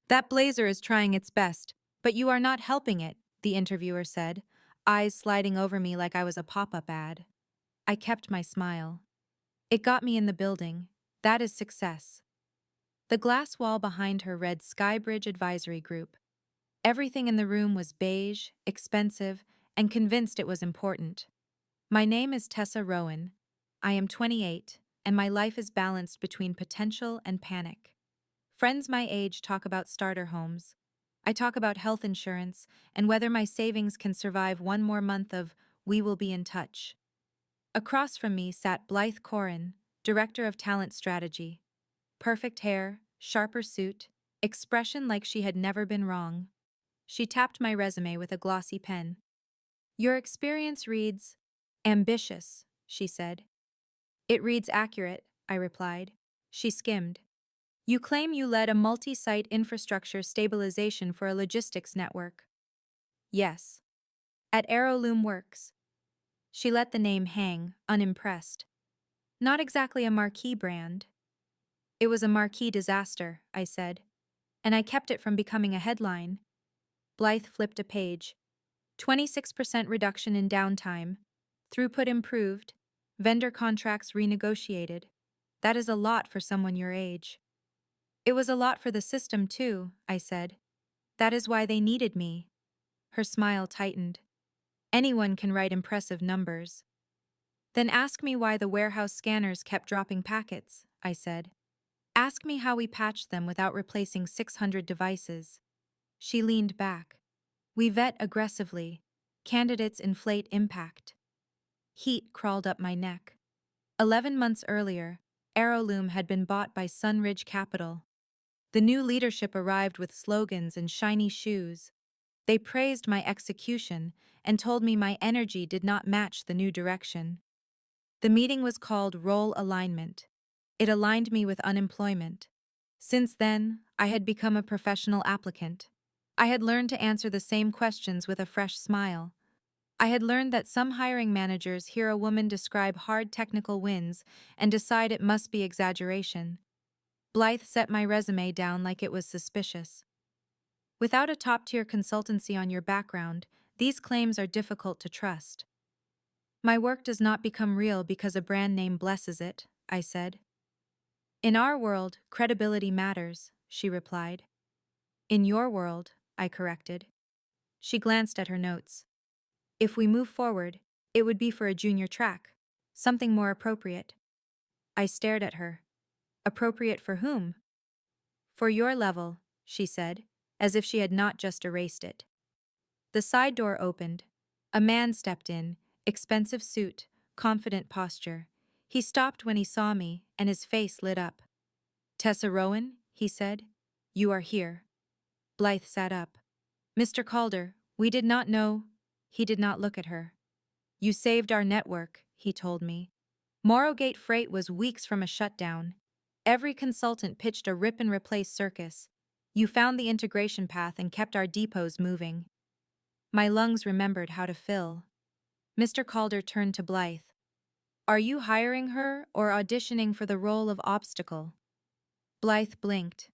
That blazer is trying its best, but you are not helping it, the interviewer said, eyes sliding over me like I was a pop-up ad. I kept my smile. It got me in the building. That is success. The glass wall behind her read Skybridge Advisory Group. Everything in the room was beige, expensive, and convinced it was important. My name is Tessa Rowan. I am 28, and my life is balanced between potential and panic. Friends my age talk about starter homes. I talk about health insurance and whether my savings can survive one more month of "we will be in touch." Across from me sat Blythe Corin, Director of Talent Strategy. Perfect hair, sharper suit, expression like she had never been wrong. She tapped my resume with a glossy pen. "Your experience reads ambitious," she said. "It reads accurate," I replied. She skimmed. "You claim you led a multi-site infrastructure stabilization for a logistics network." "Yes. At Aeroloom Works." She let the name hang, unimpressed. "Not exactly a marquee brand." "It was a marquee disaster," I said. "And I kept it from becoming a headline." Blythe flipped a page. 26% reduction in downtime. Throughput improved. Vendor contracts renegotiated. That is a lot for someone your age. "It was a lot for the system, too," I said. "That is why they needed me." Her smile tightened. "Anyone can write impressive numbers." "Then ask me why the warehouse scanners kept dropping packets," I said. "Ask me how we patched them without replacing 600 devices." She leaned back. "We vet aggressively. Candidates inflate impact." Heat crawled up my neck. 11 months earlier, Aeroloom had been bought by Sunridge Capital. The new leadership arrived with slogans and shiny shoes. They praised my execution and told me my energy did not match the new direction. The meeting was called Role Alignment. It aligned me with unemployment. Since then, I had become a professional applicant. I had learned to answer the same questions with a fresh smile. I had learned that some hiring managers hear a woman describe hard technical wins and decide it must be exaggeration. Blythe set my resume down like it was suspicious. "Without a top-tier consultancy on your background, these claims are difficult to trust." "My work does not become real because a brand name blesses it," I said. "In our world, credibility matters," she replied. "In your world," I corrected. She glanced at her notes. "If we move forward, it would be for a junior track, something more appropriate." I stared at her. "Appropriate for whom?" "For your level," she said, as if she had not just erased it. The side door opened. A man stepped in, expensive suit, confident posture. He stopped when he saw me, and his face lit up. "Tessa Rowan," he said. "You are here." Blythe sat up. "Mr. Calder, we did not know—" He did not look at her. "You saved our network," he told me. Morrogate Freight was weeks from a shutdown. Every consultant pitched a rip-and-replace circus. You found the integration path and kept our depots moving. My lungs remembered how to fill. Mr. Calder turned to Blythe. "Are you hiring her or auditioning for the role of obstacle?" Blythe blinked.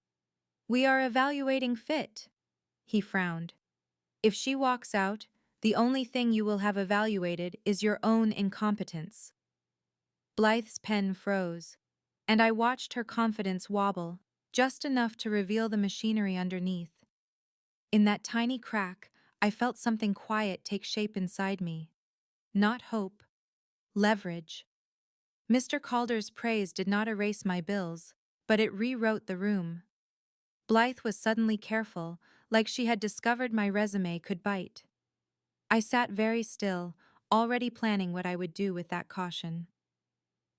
"We are evaluating fit." He frowned. "If she walks out, the only thing you will have evaluated is your own incompetence." Blythe's pen froze, and I watched her confidence wobble, just enough to reveal the machinery underneath. In that tiny crack, I felt something quiet take shape inside me. Not hope. Leverage. Mr. Calder's praise did not erase my bills, but it rewrote the room. Blythe was suddenly careful, like she had discovered my resume could bite. I sat very still, already planning what I would do with that caution.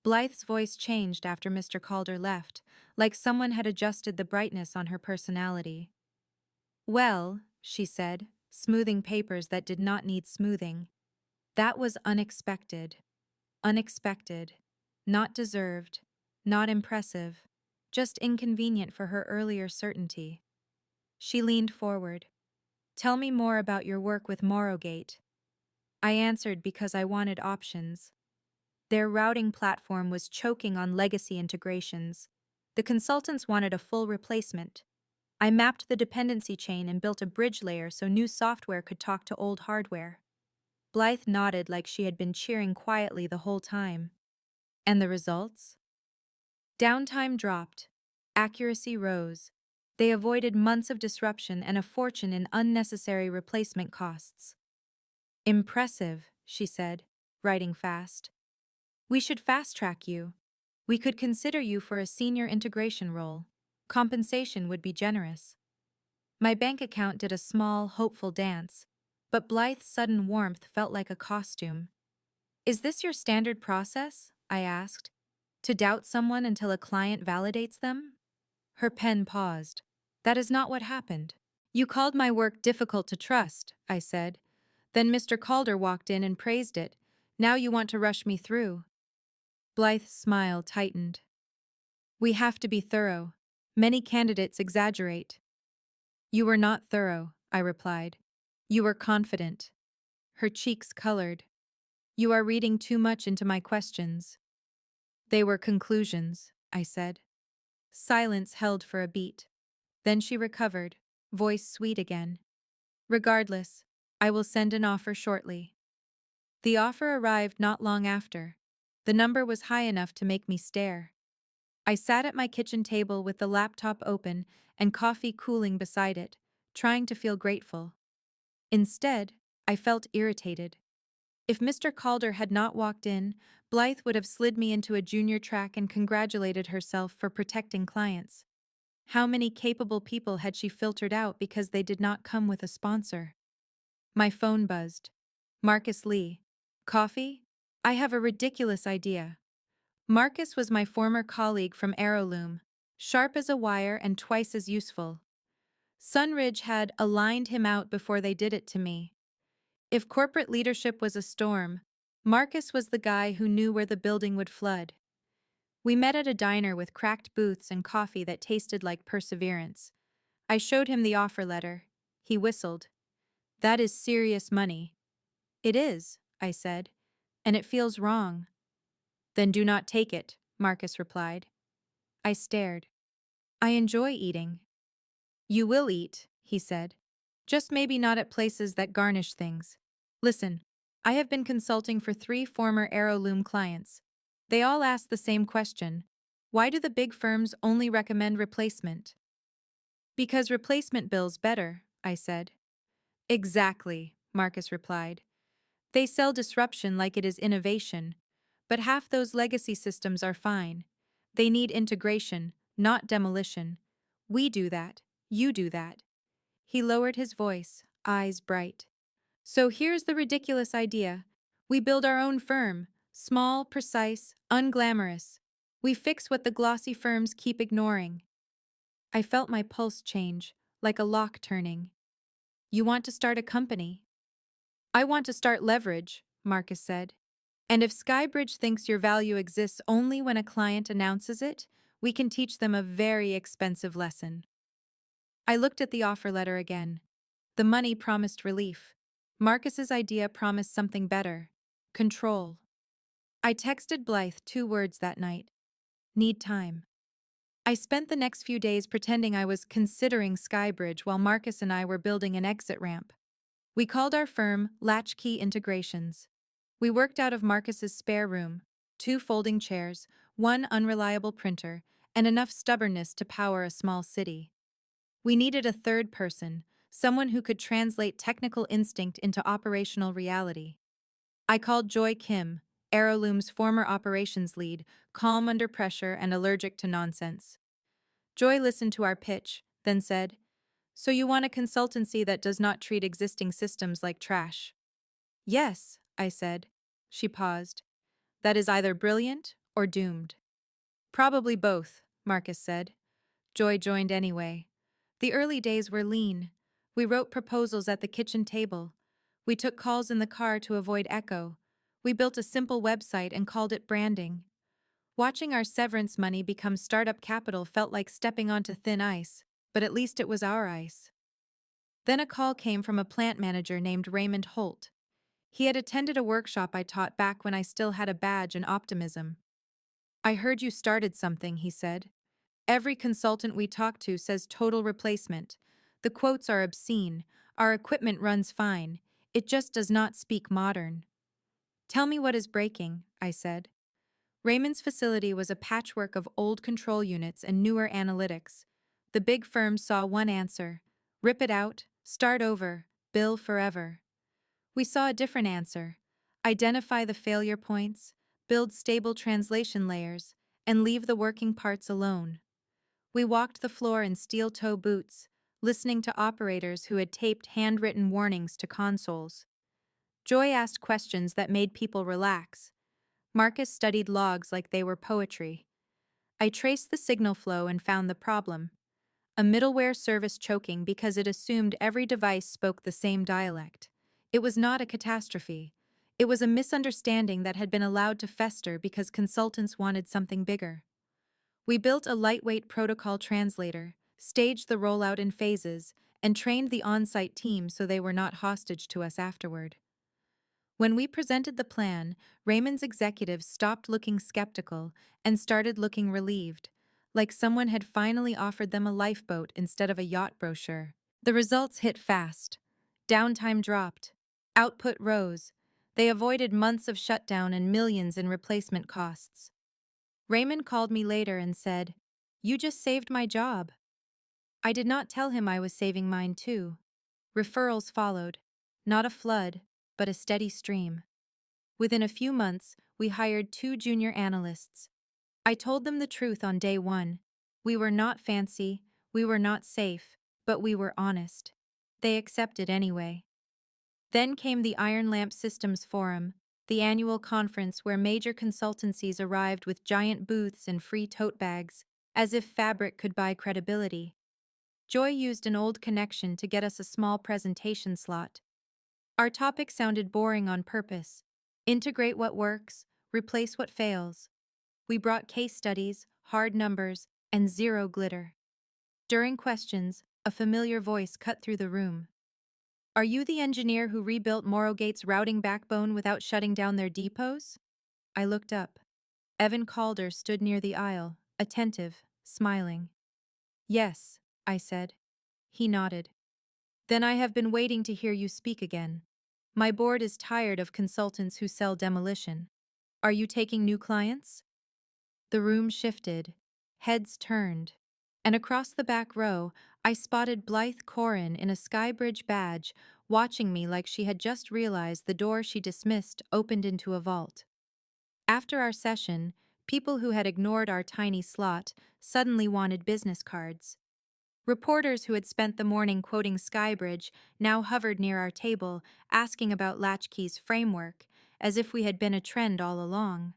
Blythe's voice changed after Mr. Calder left, like someone had adjusted the brightness on her personality. "Well," she said, smoothing papers that did not need smoothing. "That was unexpected. Unexpected. Not deserved. Not impressive. Just inconvenient for her earlier certainty." She leaned forward. "Tell me more about your work with Morrogate." I answered because I wanted options. Their routing platform was choking on legacy integrations. The consultants wanted a full replacement. I mapped the dependency chain and built a bridge layer so new software could talk to old hardware. Blythe nodded like she had been cheering quietly the whole time. And the results? Downtime dropped. Accuracy rose. They avoided months of disruption and a fortune in unnecessary replacement costs. Impressive, she said, writing fast. We should fast-track you. We could consider you for a senior integration role. Compensation would be generous. My bank account did a small, hopeful dance, but Blythe's sudden warmth felt like a costume. Is this your standard process? I asked. To doubt someone until a client validates them? Her pen paused. That is not what happened. You called my work difficult to trust, I said. Then Mr. Calder walked in and praised it. Now you want to rush me through. Blythe's smile tightened. We have to be thorough. Many candidates exaggerate. You were not thorough, I replied. You were confident. Her cheeks colored. You are reading too much into my questions. They were conclusions, I said. Silence held for a beat. Then she recovered, voice sweet again. Regardless, I will send an offer shortly. The offer arrived not long after. The number was high enough to make me stare. I sat at my kitchen table with the laptop open and coffee cooling beside it, trying to feel grateful. Instead, I felt irritated. If Mr. Calder had not walked in, Blythe would have slid me into a junior track and congratulated herself for protecting clients. How many capable people had she filtered out because they did not come with a sponsor? My phone buzzed. Marcus Lee. Coffee? I have a ridiculous idea. Marcus was my former colleague from Aeroloom, sharp as a wire and twice as useful. Sunridge had aligned him out before they did it to me. If corporate leadership was a storm, Marcus was the guy who knew where the building would flood. We met at a diner with cracked booths and coffee that tasted like perseverance. I showed him the offer letter. He whistled. That is serious money. It is, I said, and it feels wrong. Then do not take it, Marcus replied. I stared. I enjoy eating. You will eat, he said. Just maybe not at places that garnish things. Listen, I have been consulting for 3 former Aeroloom clients. They all ask the same question. Why do the big firms only recommend replacement? Because replacement bills better, I said. Exactly, Marcus replied. They sell disruption like it is innovation. But half those legacy systems are fine. They need integration, not demolition. We do that. You do that. He lowered his voice, eyes bright. So here's the ridiculous idea. We build our own firm, small, precise, unglamorous. We fix what the glossy firms keep ignoring. I felt my pulse change, like a lock turning. You want to start a company? I want to start leverage, Marcus said. And if Skybridge thinks your value exists only when a client announces it, we can teach them a very expensive lesson. I looked at the offer letter again. The money promised relief. Marcus's idea promised something better. Control. I texted Blythe 2 words that night. Need time. I spent the next few days pretending I was considering Skybridge while Marcus and I were building an exit ramp. We called our firm Latchkey Integrations. We worked out of Marcus's spare room, 2 folding chairs, 1 unreliable printer, and enough stubbornness to power a small city. We needed a third person, someone who could translate technical instinct into operational reality. I called Joy Kim, Aeroloom's former operations lead, calm under pressure and allergic to nonsense. Joy listened to our pitch, then said, So you want a consultancy that does not treat existing systems like trash? Yes, I said. She paused. That is either brilliant or doomed. Probably both, Marcus said. Joy joined anyway. The early days were lean. We wrote proposals at the kitchen table. We took calls in the car to avoid echo. We built a simple website and called it branding. Watching our severance money become startup capital felt like stepping onto thin ice, but at least it was our ice. Then a call came from a plant manager named Raymond Holt. He had attended a workshop I taught back when I still had a badge and optimism. I heard you started something, he said. Every consultant we talk to says total replacement. The quotes are obscene. Our equipment runs fine. It just does not speak modern. Tell me what is breaking, I said. Raymond's facility was a patchwork of old control units and newer analytics. The big firms saw one answer: rip it out, start over, bill forever. We saw a different answer: identify the failure points, build stable translation layers, and leave the working parts alone. We walked the floor in steel-toe boots, listening to operators who had taped handwritten warnings to consoles. Joy asked questions that made people relax. Marcus studied logs like they were poetry. I traced the signal flow and found the problem: a middleware service choking because it assumed every device spoke the same dialect. It was not a catastrophe. It was a misunderstanding that had been allowed to fester because consultants wanted something bigger. We built a lightweight protocol translator, staged the rollout in phases, and trained the on-site team so they were not hostage to us afterward. When we presented the plan, Raymond's executives stopped looking skeptical and started looking relieved, like someone had finally offered them a lifeboat instead of a yacht brochure. The results hit fast. Downtime dropped. Output rose. They avoided months of shutdown and millions in replacement costs. Raymond called me later and said, "You just saved my job." I did not tell him I was saving mine too. Referrals followed. Not a flood, but a steady stream. Within a few months, we hired 2 junior analysts. I told them the truth on day one. We were not fancy, we were not safe, but we were honest. They accepted anyway. Then came the Iron Lamp Systems Forum, the annual conference where major consultancies arrived with giant booths and free tote bags, as if fabric could buy credibility. Joy used an old connection to get us a small presentation slot. Our topic sounded boring on purpose: integrate what works, replace what fails. We brought case studies, hard numbers, and zero glitter. During questions, a familiar voice cut through the room. "Are you the engineer who rebuilt Morrogate's routing backbone without shutting down their depots?" I looked up. Evan Calder stood near the aisle, attentive, smiling. "Yes," I said. He nodded. "Then I have been waiting to hear you speak again. My board is tired of consultants who sell demolition. Are you taking new clients?" The room shifted. Heads turned. And across the back row, I spotted Blythe Corin in a Skybridge badge, watching me like she had just realized the door she dismissed opened into a vault. After our session, people who had ignored our tiny slot suddenly wanted business cards. Reporters who had spent the morning quoting Skybridge now hovered near our table, asking about Latchkey's framework, as if we had been a trend all along.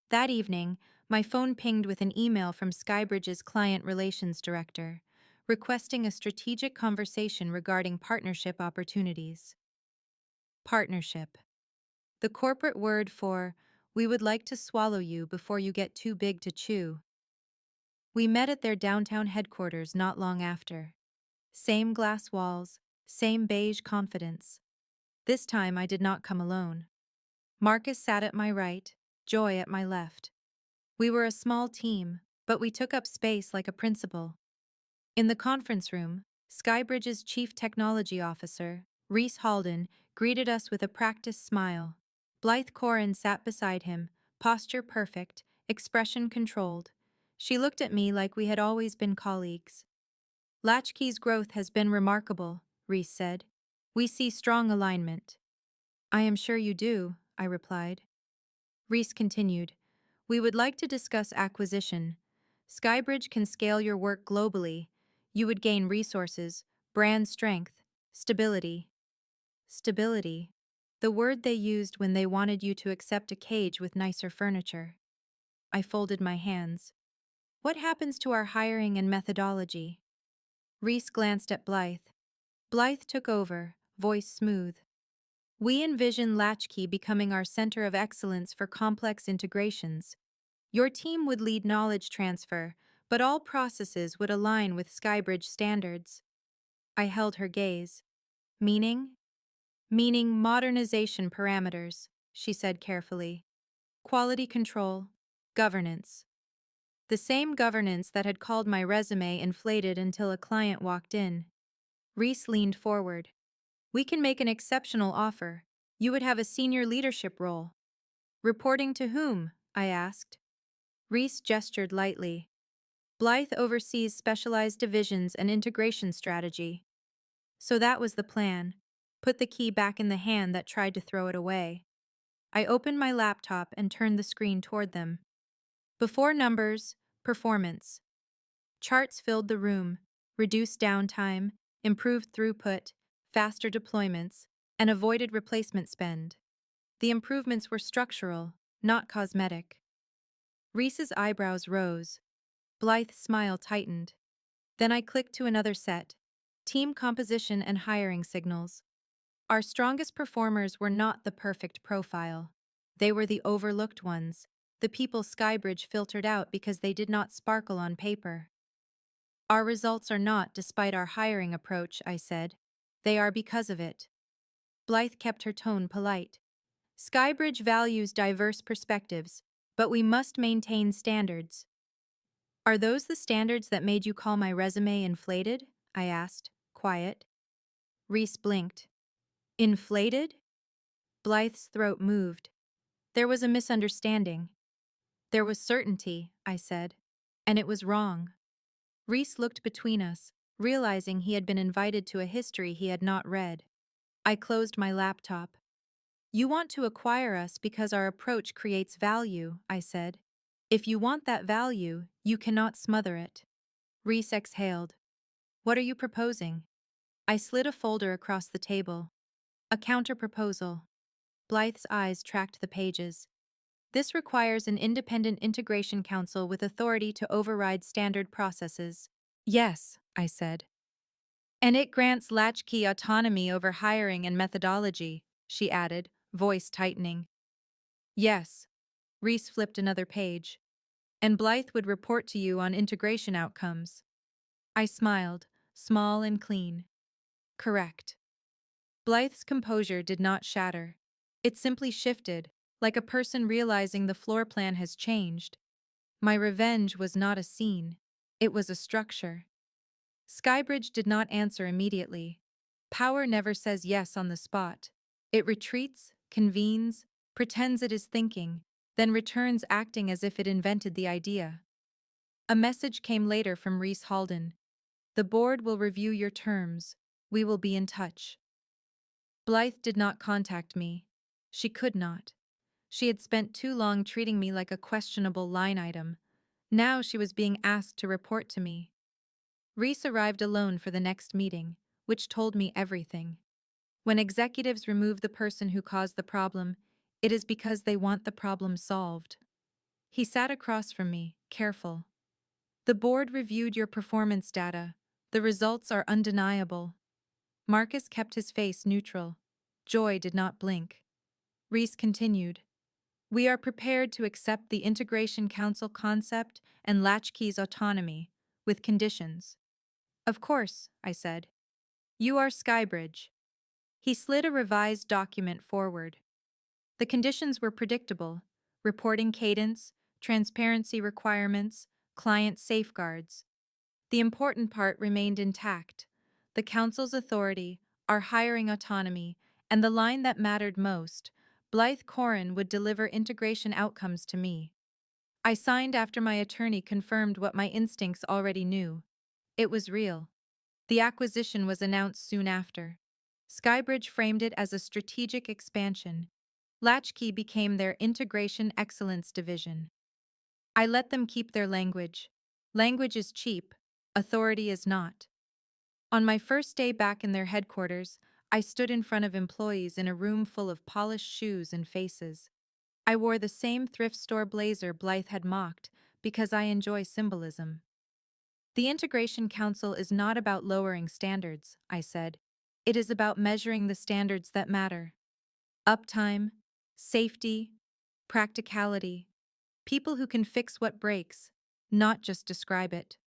That evening, my phone pinged with an email from Skybridge's client relations director, requesting a strategic conversation regarding partnership opportunities. Partnership. The corporate word for, "we would like to swallow you before you get too big to chew." We met at their downtown headquarters not long after. Same glass walls, same beige confidence. This time I did not come alone. Marcus sat at my right, Joy at my left. We were a small team, but we took up space like a principal. In the conference room, Skybridge's chief technology officer, Reese Halden, greeted us with a practiced smile. Blythe Corin sat beside him, posture perfect, expression controlled. She looked at me like we had always been colleagues. "Latchkey's growth has been remarkable," Reese said. "We see strong alignment." "I am sure you do," I replied. Reese continued, "We would like to discuss acquisition. Skybridge can scale your work globally. You would gain resources, brand strength, stability." Stability. The word they used when they wanted you to accept a cage with nicer furniture. I folded my hands. "What happens to our hiring and methodology?" Reese glanced at Blythe. Blythe took over, voice smooth. "We envision Latchkey becoming our center of excellence for complex integrations. Your team would lead knowledge transfer, but all processes would align with Skybridge standards." I held her gaze. "Meaning?" "Meaning modernization parameters," she said carefully. "Quality control, governance." The same governance that had called my resume inflated until a client walked in. Reese leaned forward. We can make an exceptional offer. You would have a senior leadership role. Reporting to whom? I asked. Reese gestured lightly. Blythe oversees specialized divisions and integration strategy. So that was the plan. Put the key back in the hand that tried to throw it away. I opened my laptop and turned the screen toward them. Before numbers, performance. Charts filled the room, reduced downtime, improved throughput, faster deployments, and avoided replacement spend. The improvements were structural, not cosmetic. Reese's eyebrows rose. Blythe's smile tightened. Then I clicked to another set: team composition and hiring signals. Our strongest performers were not the perfect profile. They were the overlooked ones, the people Skybridge filtered out because they did not sparkle on paper. Our results are not despite our hiring approach, I said. They are because of it. Blythe kept her tone polite. Skybridge values diverse perspectives, but we must maintain standards. Are those the standards that made you call my resume inflated? I asked, quiet. Reese blinked. Inflated? Blythe's throat moved. There was a misunderstanding. There was certainty, I said, and it was wrong. Reese looked between us, realizing he had been invited to a history he had not read. I closed my laptop. You want to acquire us because our approach creates value, I said. If you want that value, you cannot smother it. Reese exhaled. What are you proposing? I slid a folder across the table. A counter-proposal. Blythe's eyes tracked the pages. This requires an independent integration council with authority to override standard processes. Yes, I said. And it grants latchkey autonomy over hiring and methodology, she added, voice tightening. Yes. Reese flipped another page. And Blythe would report to you on integration outcomes. I smiled, small and clean. Correct. Blythe's composure did not shatter. It simply shifted, like a person realizing the floor plan has changed. My revenge was not a scene. It was a structure. Skybridge did not answer immediately. Power never says yes on the spot. It retreats, convenes, pretends it is thinking, then returns acting as if it invented the idea. A message came later from Reese Halden. The board will review your terms. We will be in touch. Blythe did not contact me. She could not. She had spent too long treating me like a questionable line item. Now she was being asked to report to me. Reese arrived alone for the next meeting, which told me everything. When executives remove the person who caused the problem, it is because they want the problem solved. He sat across from me, careful. The board reviewed your performance data. The results are undeniable. Marcus kept his face neutral. Joy did not blink. Reese continued. We are prepared to accept the Integration Council concept and Latchkey's autonomy, with conditions. Of course, I said. You are Skybridge. He slid a revised document forward. The conditions were predictable: reporting cadence, transparency requirements, client safeguards. The important part remained intact: the Council's authority, our hiring autonomy, and the line that mattered most: Blythe Corin would deliver integration outcomes to me. I signed after my attorney confirmed what my instincts already knew. It was real. The acquisition was announced soon after. Skybridge framed it as a strategic expansion. Latchkey became their Integration Excellence Division. I let them keep their language. Language is cheap, authority is not. On my first day back in their headquarters, I stood in front of employees in a room full of polished shoes and faces. I wore the same thrift store blazer Blythe had mocked because I enjoy symbolism. The Integration Council is not about lowering standards, I said. It is about measuring the standards that matter. Uptime, safety, practicality. People who can fix what breaks, not just describe it.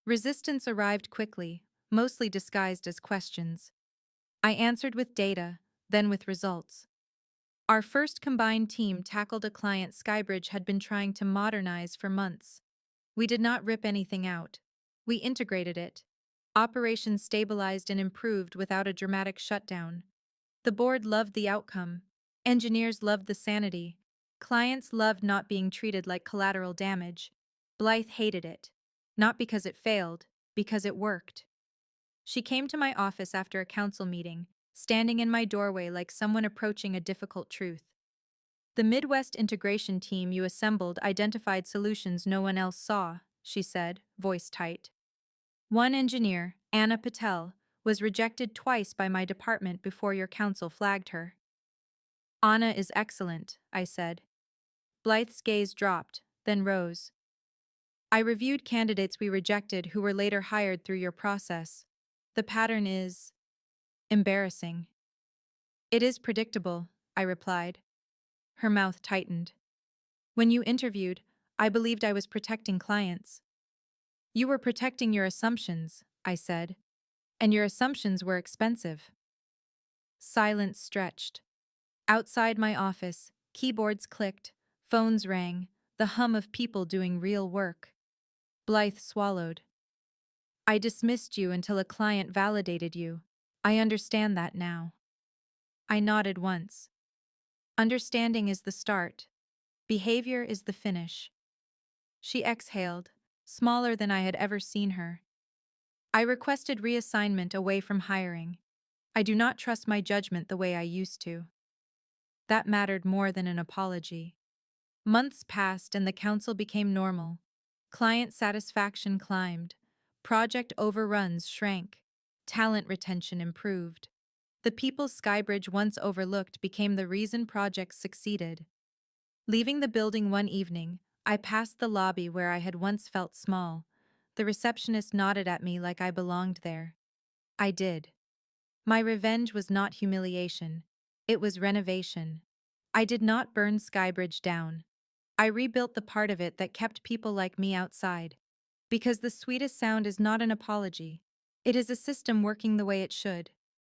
Resistance arrived quickly, mostly disguised as questions. I answered with data, then with results. Our first combined team tackled a client Skybridge had been trying to modernize for months. We did not rip anything out. We integrated it. Operations stabilized and improved without a dramatic shutdown. The board loved the outcome. Engineers loved the sanity. Clients loved not being treated like collateral damage. Blythe hated it. Not because it failed, because it worked. She came to my office after a council meeting, standing in my doorway like someone approaching a difficult truth. The Midwest integration team you assembled identified solutions no one else saw, she said, voice tight. One engineer, Anna Patel, was rejected twice by my department before your council flagged her. Anna is excellent, I said. Blythe's gaze dropped, then rose. I reviewed candidates we rejected who were later hired through your process. The pattern is embarrassing. It is predictable, I replied. Her mouth tightened. When you interviewed, I believed I was protecting clients. You were protecting your assumptions, I said, and your assumptions were expensive. Silence stretched. Outside my office, keyboards clicked, phones rang, the hum of people doing real work. Blythe swallowed. I dismissed you until a client validated you. I understand that now. I nodded once. Understanding is the start. Behavior is the finish. She exhaled, smaller than I had ever seen her. I requested reassignment away from hiring. I do not trust my judgment the way I used to. That mattered more than an apology. Months passed and the council became normal. Client satisfaction climbed. Project overruns shrank. Talent retention improved. The people Skybridge once overlooked became the reason projects succeeded. Leaving the building one evening, I passed the lobby where I had once felt small. The receptionist nodded at me like I belonged there. I did. My revenge was not humiliation. It was renovation. I did not burn Skybridge down. I rebuilt the part of it that kept people like me outside. Because the sweetest sound is not an apology. It is a system working the way it should.